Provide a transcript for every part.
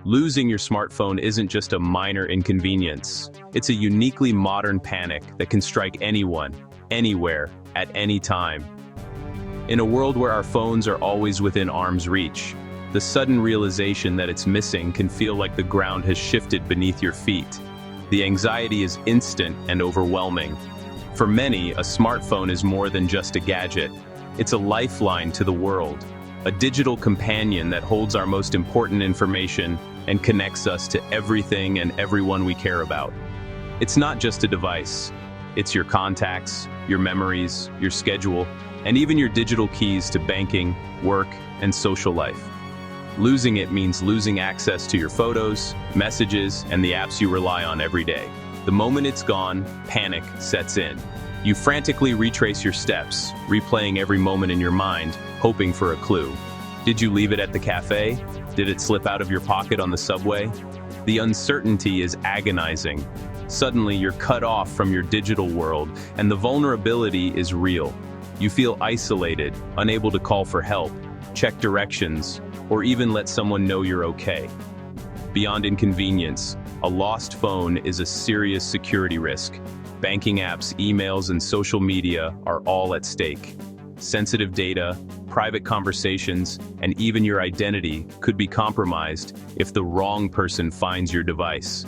Losing your smartphone isn't just a minor inconvenience. It's a uniquely modern panic that can strike anyone, anywhere, at any time. In a world where our phones are always within arm's reach, the sudden realization that it's missing can feel like the ground has shifted beneath your feet. The anxiety is instant and overwhelming. For many, a smartphone is more than just a gadget. It's a lifeline to the world, a digital companion that holds our most important information and connects us to everything and everyone we care about. It's not just a device. It's your contacts, your memories, your schedule, and even your digital keys to banking, work, and social life. Losing it means losing access to your photos, messages, and the apps you rely on every day. The moment it's gone, panic sets in. You frantically retrace your steps, replaying every moment in your mind, hoping for a clue. Did you leave it at the cafe? Did it slip out of your pocket on the subway? The uncertainty is agonizing. Suddenly, you're cut off from your digital world, and the vulnerability is real. You feel isolated, unable to call for help, check directions, or even let someone know you're okay. Beyond inconvenience, a lost phone is a serious security risk. Banking apps, emails, and social media are all at stake. Sensitive data, private conversations, and even your identity could be compromised if the wrong person finds your device.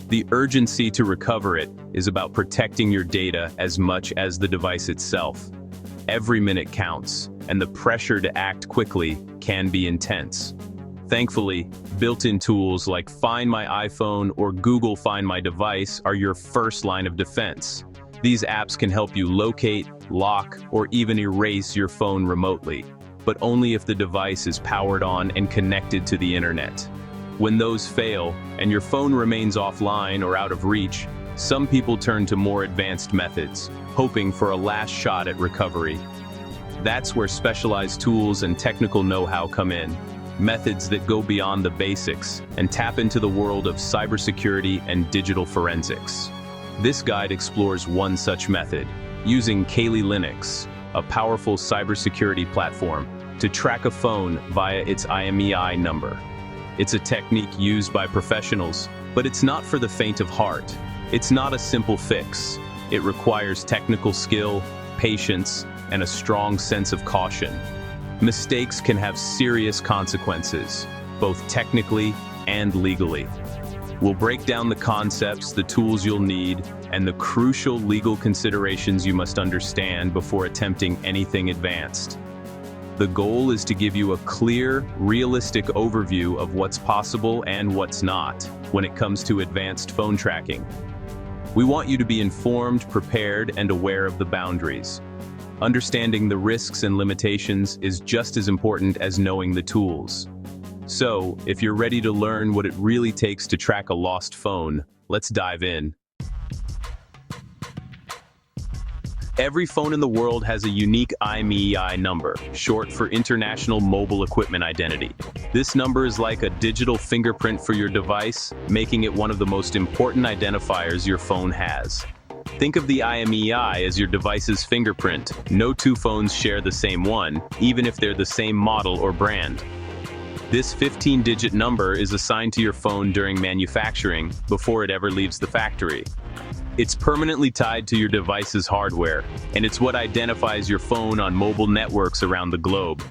The urgency to recover it is about protecting your data as much as the device itself. Every minute counts, and the pressure to act quickly can be intense. Thankfully, built-in tools like Find My iPhone or Google Find My Device are your first line of defense. These apps can help you locate, lock, or even erase your phone remotely, but only if the device is powered on and connected to the internet. When those fail, and your phone remains offline or out of reach, some people turn to more advanced methods, hoping for a last shot at recovery. That's where specialized tools and technical know-how come in. Methods that go beyond the basics and tap into the world of cybersecurity and digital forensics. This guide explores one such method, using Kali Linux, a powerful cybersecurity platform, to track a phone via its IMEI number. It's a technique used by professionals, but it's not for the faint of heart. It's not a simple fix. It requires technical skill, patience, and a strong sense of caution. Mistakes can have serious consequences, both technically and legally. We'll break down the concepts, the tools you'll need, and the crucial legal considerations you must understand before attempting anything advanced. The goal is to give you a clear, realistic overview of what's possible and what's not when it comes to advanced phone tracking. We want you to be informed, prepared, and aware of the boundaries. Understanding the risks and limitations is just as important as knowing the tools. So, if you're ready to learn what it really takes to track a lost phone, let's dive in. Every phone in the world has a unique IMEI number, short for International Mobile Equipment Identity. This number is like a digital fingerprint for your device, making it one of the most important identifiers your phone has. Think of the IMEI as your device's fingerprint. No two phones share the same one, even if they're the same model or brand. This 15-digit number is assigned to your phone during manufacturing, before it ever leaves the factory. It's permanently tied to your device's hardware, and it's what identifies your phone on mobile networks around the globe.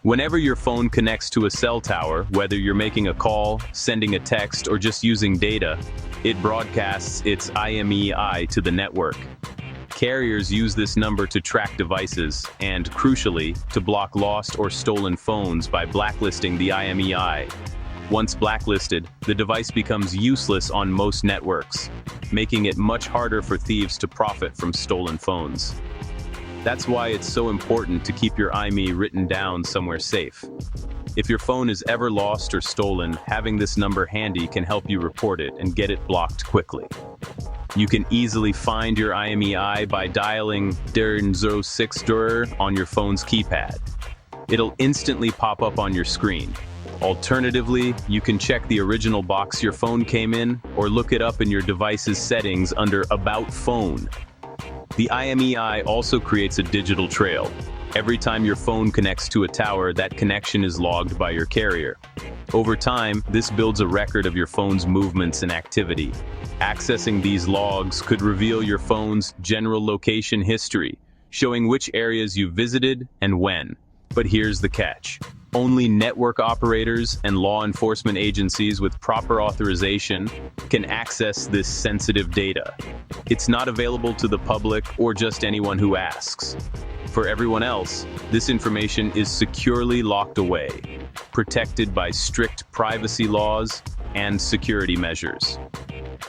Whenever your phone connects to a cell tower, whether you're making a call, sending a text, or just using data, it broadcasts its IMEI to the network. Carriers use this number to track devices and, crucially, to block lost or stolen phones by blacklisting the IMEI. Once blacklisted, the device becomes useless on most networks, making it much harder for thieves to profit from stolen phones. That's why it's so important to keep your IMEI written down somewhere safe. If your phone is ever lost or stolen, having this number handy can help you report it and get it blocked quickly. You can easily find your IMEI by dialing *06 on your phone's keypad. It'll instantly pop up on your screen. Alternatively, you can check the original box your phone came in or look it up in your device's settings under About Phone. The IMEI also creates a digital trail. Every time your phone connects to a tower, that connection is logged by your carrier. Over time, this builds a record of your phone's movements and activity. Accessing these logs could reveal your phone's general location history, showing which areas you visited and when. But here's the catch. Only network operators and law enforcement agencies with proper authorization can access this sensitive data. It's not available to the public or just anyone who asks. For everyone else, this information is securely locked away, protected by strict privacy laws and security measures.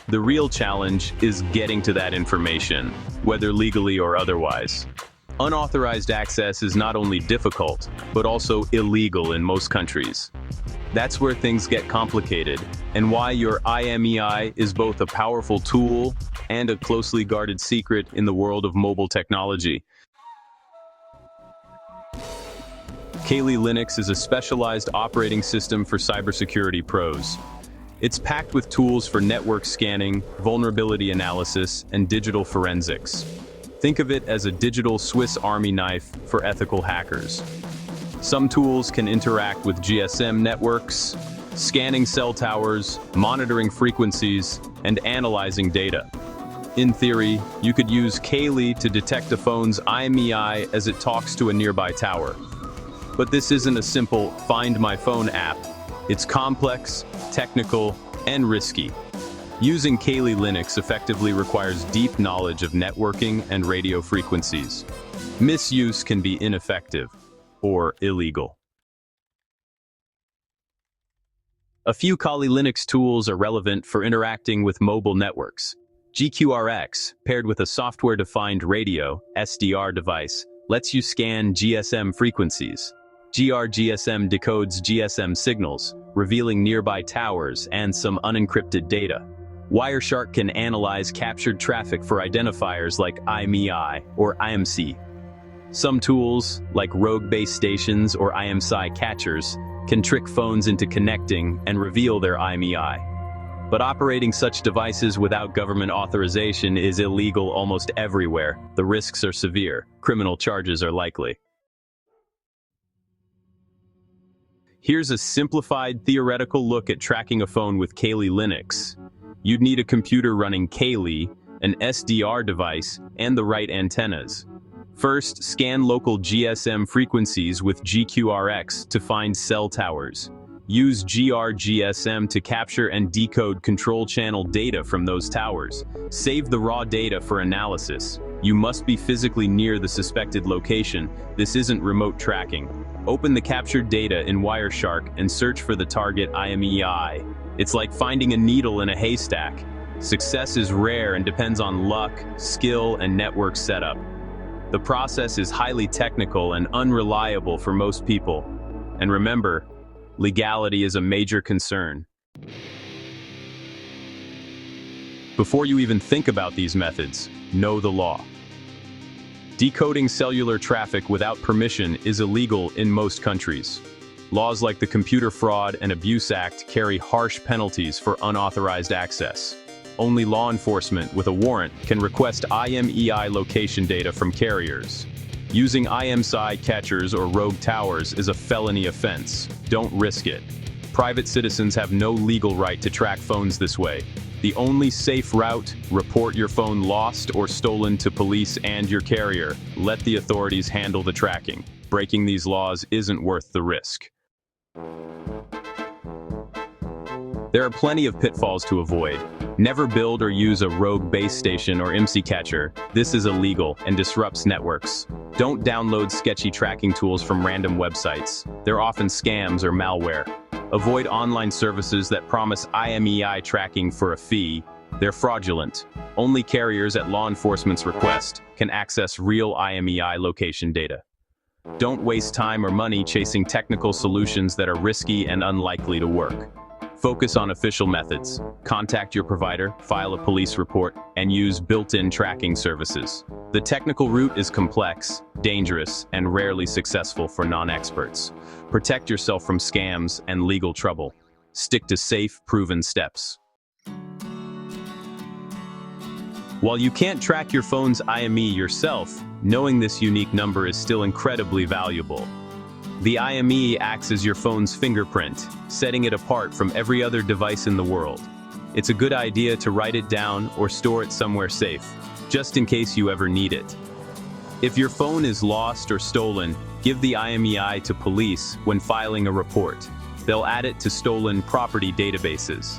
The real challenge is getting to that information, whether legally or otherwise. Unauthorized access is not only difficult, but also illegal in most countries. That's where things get complicated, and why your IMEI is both a powerful tool and a closely guarded secret in the world of mobile technology. Kali Linux is a specialized operating system for cybersecurity pros. It's packed with tools for network scanning, vulnerability analysis, and digital forensics. Think of it as a digital Swiss Army knife for ethical hackers. Some tools can interact with GSM networks, scanning cell towers, monitoring frequencies, and analyzing data. In theory, you could use Kali to detect a phone's IMEI as it talks to a nearby tower. But this isn't a simple Find My Phone app. It's complex, technical, and risky. Using Kali Linux effectively requires deep knowledge of networking and radio frequencies. Misuse can be ineffective or illegal. A few Kali Linux tools are relevant for interacting with mobile networks. GQRX, paired with a software-defined radio (SDR) device, lets you scan GSM frequencies. GRGSM decodes GSM signals, revealing nearby towers and some unencrypted data. Wireshark can analyze captured traffic for identifiers like IMEI or IMC. Some tools, like rogue base stations or IMSI catchers, can trick phones into connecting and reveal their IMEI. But operating such devices without government authorization is illegal almost everywhere. The risks are severe. Criminal charges are likely. Here's a simplified theoretical look at tracking a phone with Kali Linux. You'd need a computer running Kali, an SDR device, and the right antennas. First, scan local GSM frequencies with GQRX to find cell towers. Use GRGSM to capture and decode control channel data from those towers. Save the raw data for analysis. You must be physically near the suspected location. This isn't remote tracking. Open the captured data in Wireshark and search for the target IMEI. It's like finding a needle in a haystack. Success is rare and depends on luck, skill, and network setup. The process is highly technical and unreliable for most people. And remember, legality is a major concern. Before you even think about these methods, know the law. Decoding cellular traffic without permission is illegal in most countries. Laws like the Computer Fraud and Abuse Act carry harsh penalties for unauthorized access. Only law enforcement with a warrant can request IMEI location data from carriers. Using IMSI catchers or rogue towers is a felony offense. Don't risk it. Private citizens have no legal right to track phones this way. The only safe route: report your phone lost or stolen to police and your carrier. Let the authorities handle the tracking. Breaking these laws isn't worth the risk. There are plenty of pitfalls to avoid. Never build or use a rogue base station or IMSI catcher. This is illegal and disrupts networks. Don't download sketchy tracking tools from random websites. They're often scams or malware. Avoid online services that promise IMEI tracking for a fee. They're fraudulent. Only carriers at law enforcement's request can access real IMEI location data. Don't waste time or money chasing technical solutions that are risky and unlikely to work. Focus on official methods. Contact your provider, file a police report, and use built-in tracking services. The technical route is complex, dangerous, and rarely successful for non-experts. Protect yourself from scams and legal trouble. Stick to safe, proven steps. While you can't track your phone's IMEI yourself, knowing this unique number is still incredibly valuable. The IMEI acts as your phone's fingerprint, setting it apart from every other device in the world. It's a good idea to write it down or store it somewhere safe, just in case you ever need it. If your phone is lost or stolen, give the IMEI to police when filing a report. They'll add it to stolen property databases.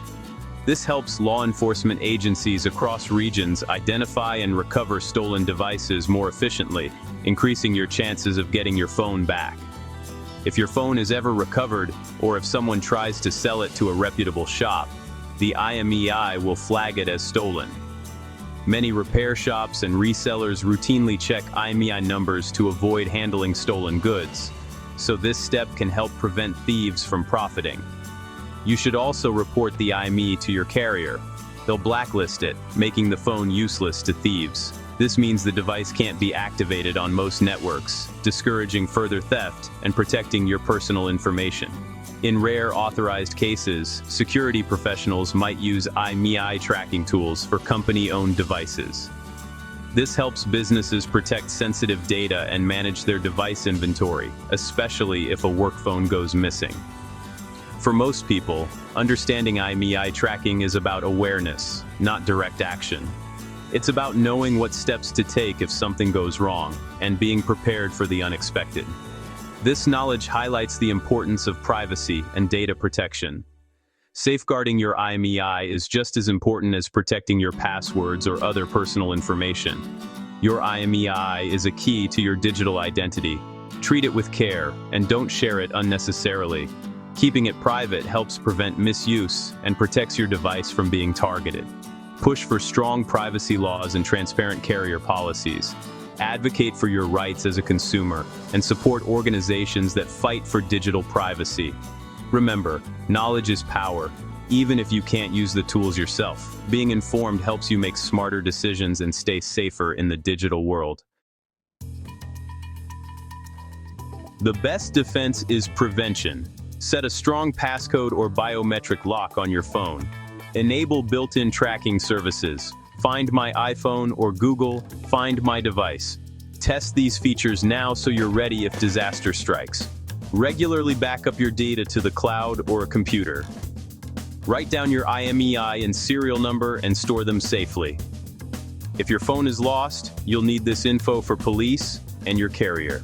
This helps law enforcement agencies across regions identify and recover stolen devices more efficiently, increasing your chances of getting your phone back. If your phone is ever recovered, or if someone tries to sell it to a reputable shop, the IMEI will flag it as stolen. Many repair shops and resellers routinely check IMEI numbers to avoid handling stolen goods, so this step can help prevent thieves from profiting. You should also report the IMEI to your carrier. They'll blacklist it, making the phone useless to thieves. This means the device can't be activated on most networks, discouraging further theft and protecting your personal information. In rare authorized cases, security professionals might use IMEI tracking tools for company-owned devices. This helps businesses protect sensitive data and manage their device inventory, especially if a work phone goes missing. For most people, understanding IMEI tracking is about awareness, not direct action. It's about knowing what steps to take if something goes wrong, and being prepared for the unexpected. This knowledge highlights the importance of privacy and data protection. Safeguarding your IMEI is just as important as protecting your passwords or other personal information. Your IMEI is a key to your digital identity. Treat it with care, and don't share it unnecessarily. Keeping it private helps prevent misuse and protects your device from being targeted. Push for strong privacy laws and transparent carrier policies. Advocate for your rights as a consumer, and support organizations that fight for digital privacy. Remember, knowledge is power, even if you can't use the tools yourself. Being informed helps you make smarter decisions and stay safer in the digital world. The best defense is prevention. Set a strong passcode or biometric lock on your phone. Enable built-in tracking services. Find My iPhone or Google Find My Device. Test these features now so you're ready if disaster strikes. Regularly back up your data to the cloud or a computer. Write down your IMEI and serial number and store them safely. If your phone is lost, you'll need this info for police and your carrier.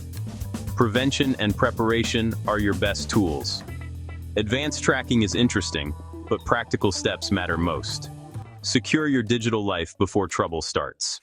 Prevention and preparation are your best tools. Advanced tracking is interesting, but practical steps matter most. Secure your digital life before trouble starts.